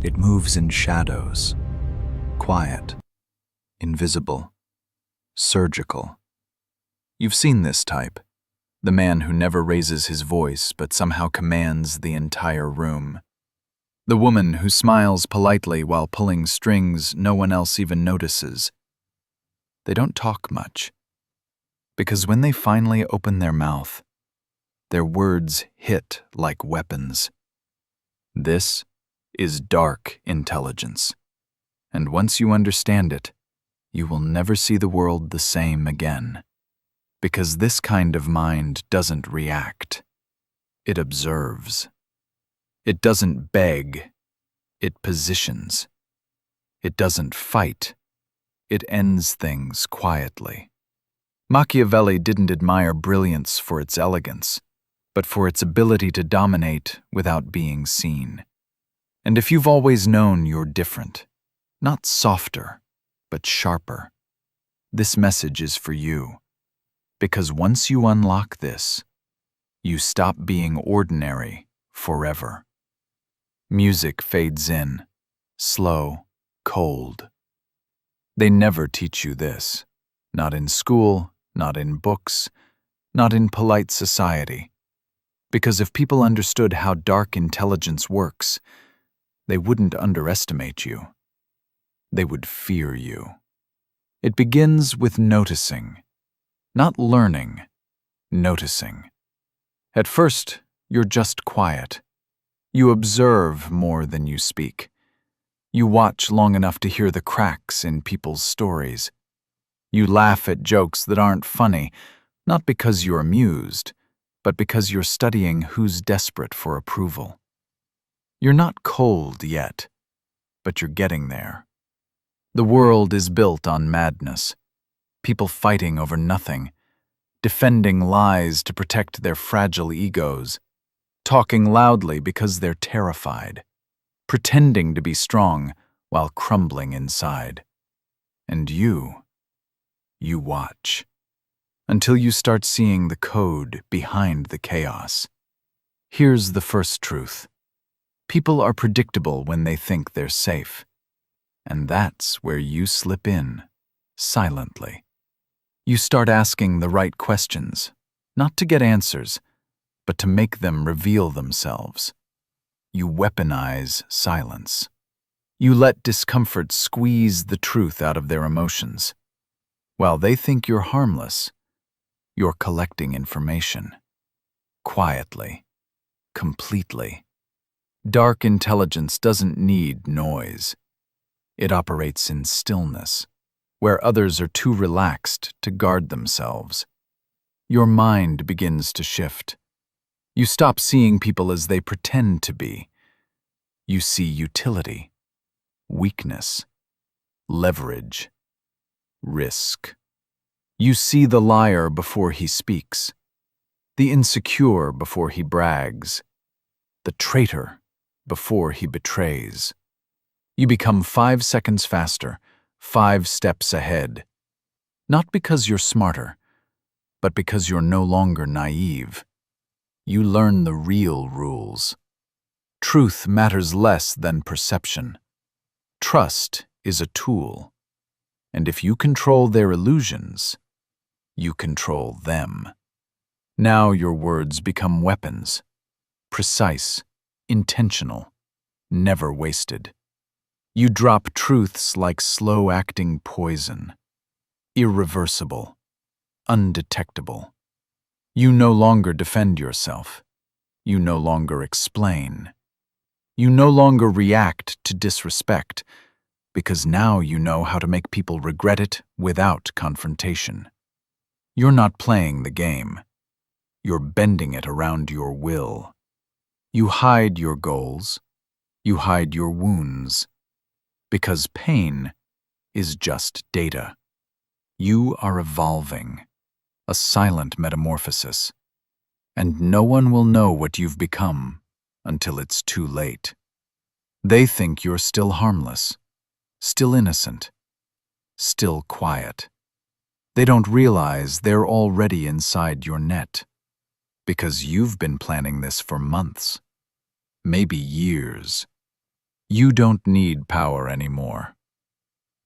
It moves in shadows, quiet, invisible, surgical. You've seen this type, the man who never raises his voice but somehow commands the entire room. The woman who smiles politely while pulling strings no one else even notices. They don't talk much, because when they finally open their mouth, their words hit like weapons. This is dark intelligence, and once you understand it, you will never see the world the same again, because this kind of mind doesn't react. It observes. It doesn't beg. It positions. It doesn't fight. It ends things quietly. Machiavelli didn't admire brilliance for its elegance, but for its ability to dominate without being seen. And if you've always known you're different, not softer, but sharper, this message is for you. Because once you unlock this, you stop being ordinary forever. Music fades in, slow, cold. They never teach you this, not in school, not in books, not in polite society. Because if people understood how dark intelligence works, they wouldn't underestimate you. They would fear you. It begins with noticing, not learning, noticing. At first, you're just quiet. You observe more than you speak. You watch long enough to hear the cracks in people's stories. You laugh at jokes that aren't funny, not because you're amused, but because you're studying who's desperate for approval. You're not cold yet, but you're getting there. The world is built on madness, people fighting over nothing, defending lies to protect their fragile egos, talking loudly because they're terrified, pretending to be strong while crumbling inside. And you watch, until you start seeing the code behind the chaos. Here's the first truth. People are predictable when they think they're safe. And that's where you slip in, silently. You start asking the right questions, not to get answers, but to make them reveal themselves. You weaponize silence. You let discomfort squeeze the truth out of their emotions. While they think you're harmless, you're collecting information. Quietly, completely. Dark intelligence doesn't need noise. It operates in stillness, where others are too relaxed to guard themselves. Your mind begins to shift. You stop seeing people as they pretend to be. You see utility, weakness, leverage, risk. You see the liar before he speaks, the insecure before he brags, the traitor before he betrays. You become 5 seconds faster, 5 steps ahead. Not because you're smarter, but because you're no longer naive. You learn the real rules. Truth matters less than perception. Trust is a tool. And if you control their illusions, you control them. Now your words become weapons. Precise, intentional, never wasted. You drop truths like slow-acting poison. Irreversible, undetectable. You no longer defend yourself. You no longer explain. You no longer react to disrespect, because now you know how to make people regret it without confrontation. You're not playing the game. You're bending it around your will. You hide your goals. You hide your wounds. Because pain is just data. You are evolving, a silent metamorphosis. And no one will know what you've become until it's too late. They think you're still harmless, still innocent, still quiet. They don't realize they're already inside your net, because you've been planning this for months, maybe years. You don't need power anymore.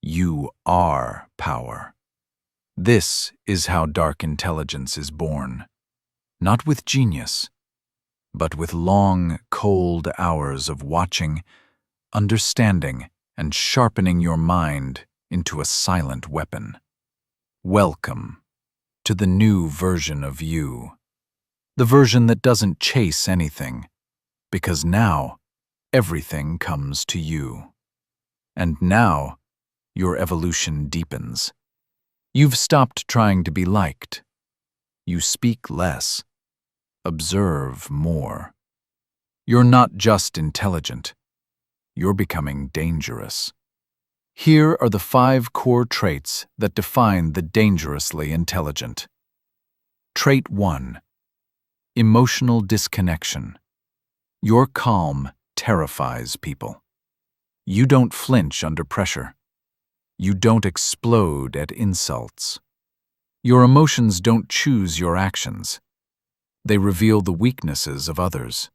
You are power. This is how dark intelligence is born. Not with genius, but with long, cold hours of watching, understanding, and sharpening your mind into a silent weapon. Welcome to the new version of you. The version that doesn't chase anything, because now everything comes to you. And now your evolution deepens. You've stopped trying to be liked. You speak less, observe more. You're not just intelligent, you're becoming dangerous. Here are the 5 core traits that define the dangerously intelligent. Trait 1. Emotional disconnection. Your calm terrifies people. You don't flinch under pressure. You don't explode at insults. Your emotions don't choose your actions. They reveal the weaknesses of others.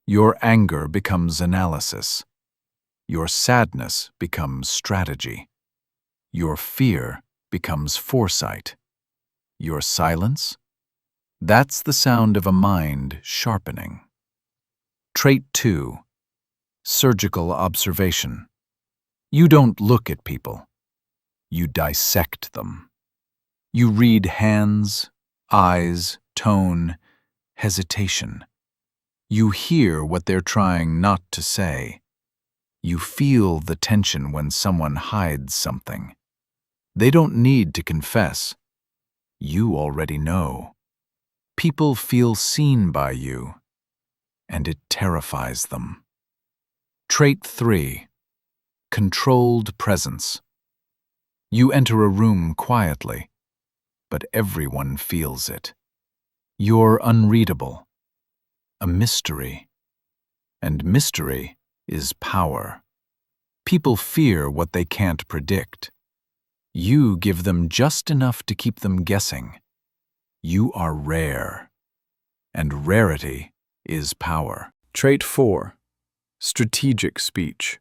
Your anger becomes analysis. Your sadness becomes strategy. Your fear becomes foresight. Your silence? That's the sound of a mind sharpening. Trait 2. Surgical observation. You don't look at people. You dissect them. You read hands, eyes, tone, hesitation. You hear what they're trying not to say. You feel the tension when someone hides something. They don't need to confess. You already know. People feel seen by you, and it terrifies them. Trait 3. Controlled presence. You enter a room quietly, but everyone feels it. You're unreadable, a mystery, and mystery is power. People fear what they can't predict. You give them just enough to keep them guessing. You are rare, and rarity is power. Trait 4. Strategic speech.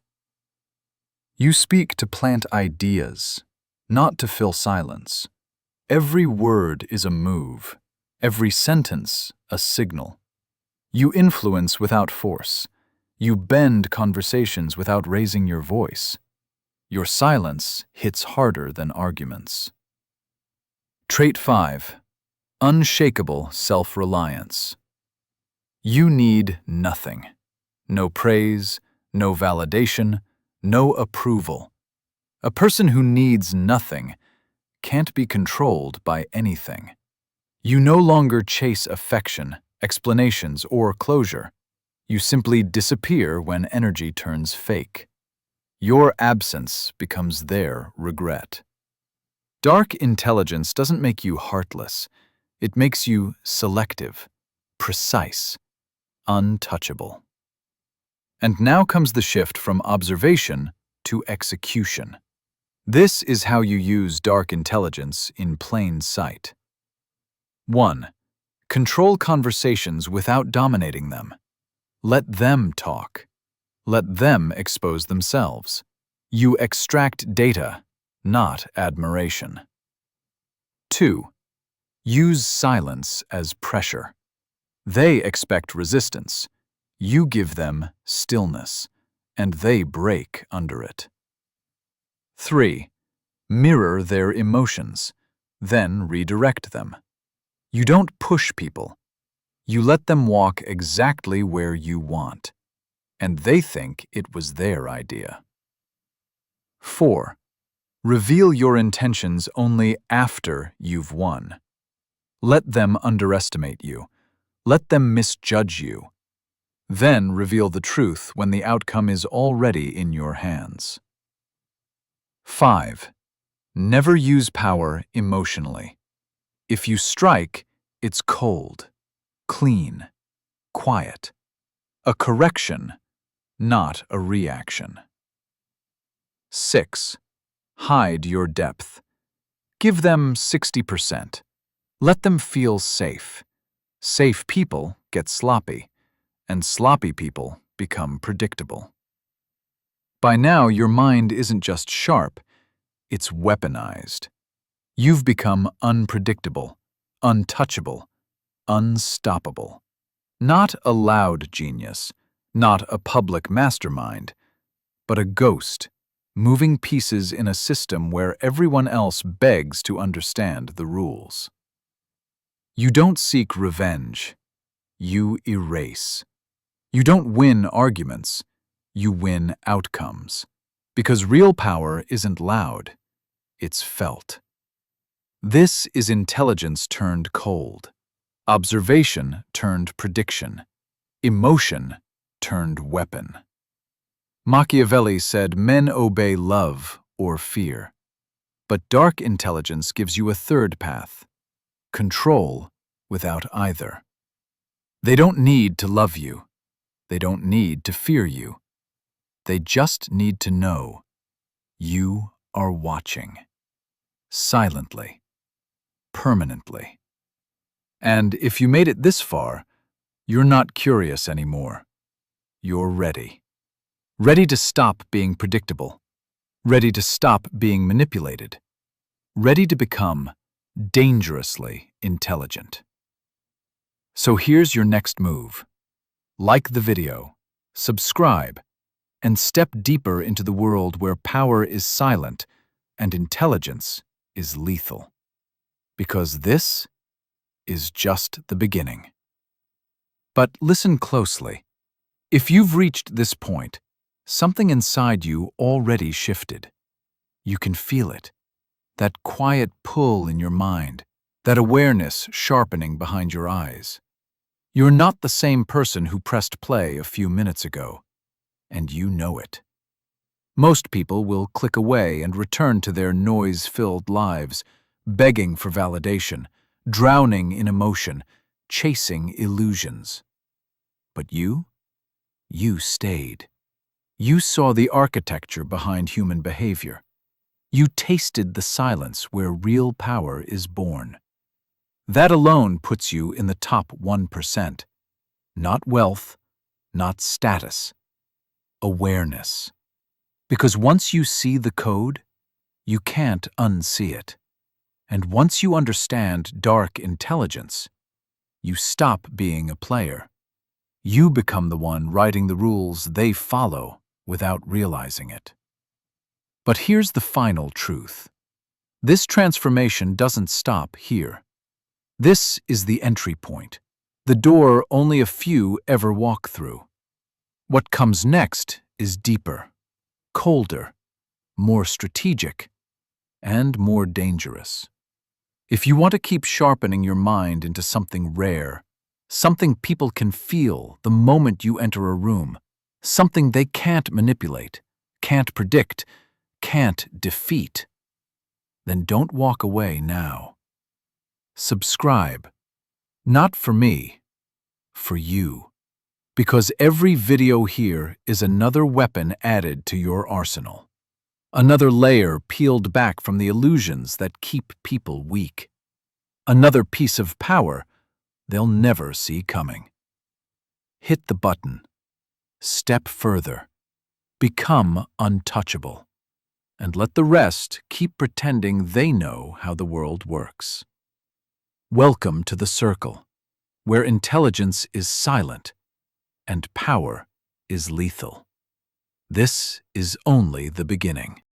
You speak to plant ideas, not to fill silence. Every word is a move, every sentence a signal. You influence without force. You bend conversations without raising your voice. Your silence hits harder than arguments. Trait 5. Unshakable self-reliance. You need nothing. No praise, no validation, no approval. A person who needs nothing can't be controlled by anything. You no longer chase affection, explanations, or closure. You simply disappear when energy turns fake. Your absence becomes their regret. Dark intelligence doesn't make you heartless. It makes you selective, precise, untouchable. And now comes the shift from observation to execution. This is how you use dark intelligence in plain sight. 1. Control conversations without dominating them. Let them talk. Let them expose themselves. You extract data, not admiration. 2. Use silence as pressure. They expect resistance. You give them stillness, and they break under it. 3. Mirror their emotions, then redirect them. You don't push people. You let them walk exactly where you want, and they think it was their idea. 4. Reveal your intentions only after you've won. Let them underestimate you. Let them misjudge you. Then reveal the truth when the outcome is already in your hands. 5. Never use power emotionally. If you strike, it's cold, clean, quiet. A correction, not a reaction. 6. Hide your depth. Give them 60%. Let them feel safe. Safe people get sloppy, and sloppy people become predictable. By now, your mind isn't just sharp, it's weaponized. You've become unpredictable, untouchable, unstoppable. Not a loud genius, not a public mastermind, but a ghost, moving pieces in a system where everyone else begs to understand the rules. You don't seek revenge, you erase. You don't win arguments, you win outcomes. Because real power isn't loud, it's felt. This is intelligence turned cold, observation turned prediction, emotion turned weapon. Machiavelli said men obey love or fear. But dark intelligence gives you a third path, control without either. They don't need to love you. They don't need to fear you. They just need to know you are watching. Silently. Permanently. And if you made it this far, you're not curious anymore. You're ready. Ready to stop being predictable. Ready to stop being manipulated. Ready to become dangerously intelligent. So here's your next move. Like the video, subscribe, and step deeper into the world where power is silent and intelligence is lethal. Because this is just the beginning. But listen closely. If you've reached this point, something inside you already shifted. You can feel it. That quiet pull in your mind, that awareness sharpening behind your eyes. You're not the same person who pressed play a few minutes ago, and you know it. Most people will click away and return to their noise-filled lives, begging for validation, drowning in emotion, chasing illusions. But you stayed. You saw the architecture behind human behavior. You tasted the silence where real power is born. That alone puts you in the top 1%. Not wealth, not status. Awareness. Because once you see the code, you can't unsee it. And once you understand dark intelligence, you stop being a player. You become the one writing the rules they follow without realizing it. But here's the final truth. This transformation doesn't stop here. This is the entry point, the door only a few ever walk through. What comes next is deeper, colder, more strategic, and more dangerous. If you want to keep sharpening your mind into something rare, something people can feel the moment you enter a room, something they can't manipulate, can't predict, can't defeat, then don't walk away now. Subscribe. Not for me, for you. Because every video here is another weapon added to your arsenal. Another layer peeled back from the illusions that keep people weak. Another piece of power they'll never see coming. Hit the button. Step further. Become untouchable. And let the rest keep pretending they know how the world works. Welcome to the circle, where intelligence is silent and power is lethal. This is only the beginning.